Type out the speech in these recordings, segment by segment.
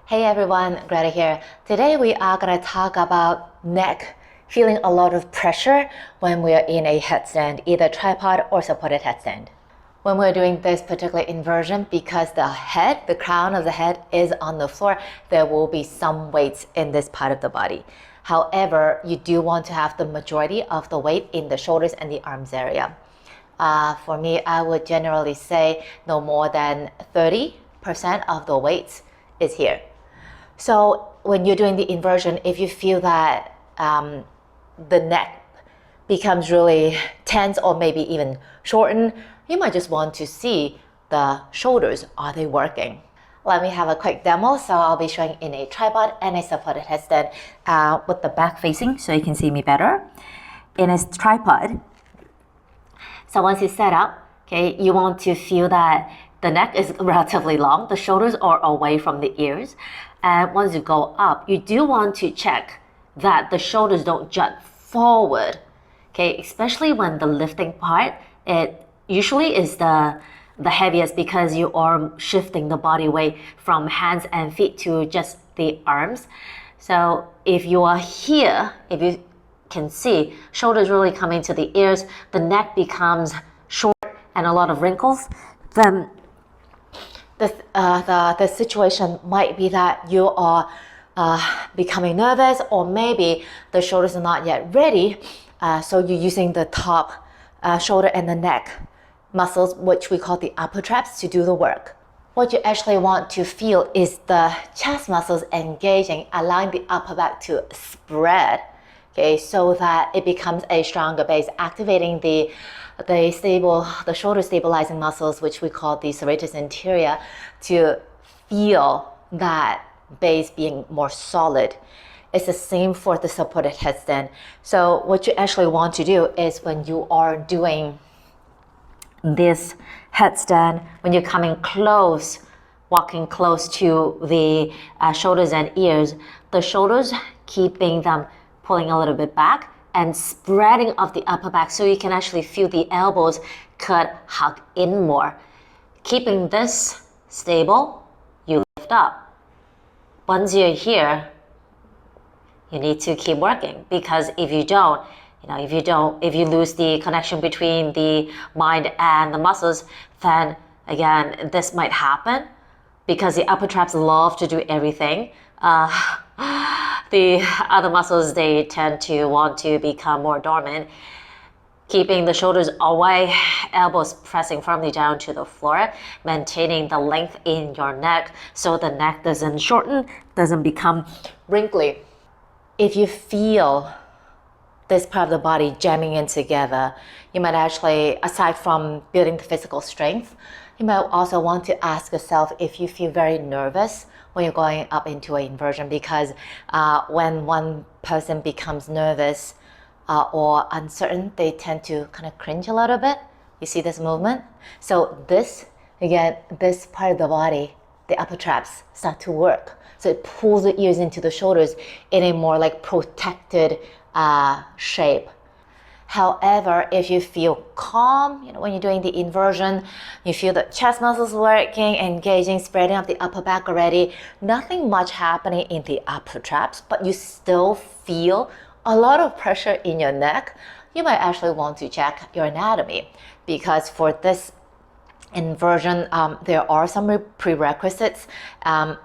Hey everyone, Greta here. Today we are going to talk about neck, feeling a lot of pressure when we are in a headstand, either tripod or supported headstand. When we're doing this particular inversion, because the crown of the head is on the floor, there will be some weights in this part of the body. However, you do want to have the majority of the weight in the shoulders and the arms area. For me, I would generally say no more than 30% of the weight is here. So when you're doing the inversion, if you feel that the neck becomes really tense or maybe even shortened, you might just want to see the shoulders, are they working? Let me have a quick demo. So I'll be showing in a tripod and a supported headstand with the back facing so you can see me better. In a tripod, so once you set up, okay, you want to feel that the neck is relatively long, the shoulders are away from the ears. And once you go up, you do want to check that the shoulders don't jut forward, okay, especially when the lifting part, it usually is the heaviest because you are shifting the body weight from hands and feet to just the arms. So if you are here, if you can see, shoulders really coming to the ears, the neck becomes short and a lot of wrinkles, then the situation might be that you are becoming nervous, or maybe the shoulders are not yet ready, so you're using the top shoulder and the neck muscles, which we call the upper traps, to do the work. What you actually want to feel is the chest muscles engaging, allowing the upper back to spread, okay, so that it becomes a stronger base, activating the shoulder stabilizing muscles, which we call the serratus anterior, to feel that base being more solid. It's the same for the supported headstand. So what you actually want to do is when you are doing this headstand, when you're coming close, walking close to the shoulders and ears, the shoulders, keeping them pulling a little bit back and spreading of the upper back so you can actually feel the elbows could hug in more. Keeping this stable, you lift up. Once you're here, you need to keep working, because if you don't, if you lose the connection between the mind and the muscles, then again, this might happen because the upper traps love to do everything. The other muscles, they tend to want to become more dormant. Keeping the shoulders away, elbows pressing firmly down to the floor, maintaining the length in your neck so the neck doesn't shorten, doesn't become wrinkly. If you feel this part of the body jamming in together, you might actually, aside from building the physical strength, you might also want to ask yourself if you feel very nervous when you're going up into an inversion, because when one person becomes nervous or uncertain, they tend to kind of cringe a little bit. You see this movement? So this, again, this part of the body, the upper traps start to work. So it pulls the ears into the shoulders in a more like protected shape. However, if you feel calm, when you're doing the inversion, you feel the chest muscles working, engaging, spreading up the upper back already, nothing much happening in the upper traps, but you still feel a lot of pressure in your neck, you might actually want to check your anatomy, because for this inversion, there are some prerequisites.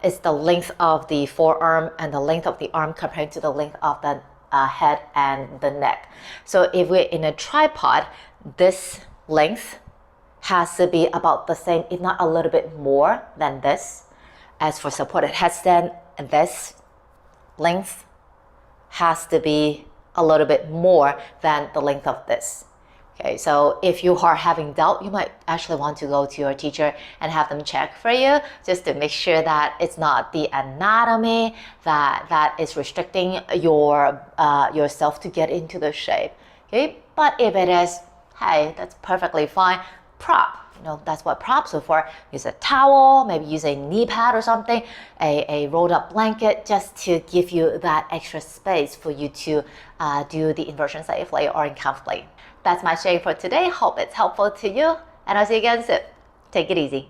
It's the length of the forearm and the length of the arm compared to the length of the head and the neck. So if we're in a tripod, this length has to be about the same, if not a little bit more than this. As for supported headstand, this length has to be a little bit more than the length of this. Okay, so if you are having doubt, you might actually want to go to your teacher and have them check for you, just to make sure that it's not the anatomy that is restricting yourself to get into the shape. Okay, but if it is, hey, that's perfectly fine. Prop, that's what props are for. Use a towel, maybe use a knee pad or something, a rolled up blanket, just to give you that extra space for you to do the inversion safely or comfortably. That's my sharing for today. Hope it's helpful to you, and I'll see you again soon. Take it easy.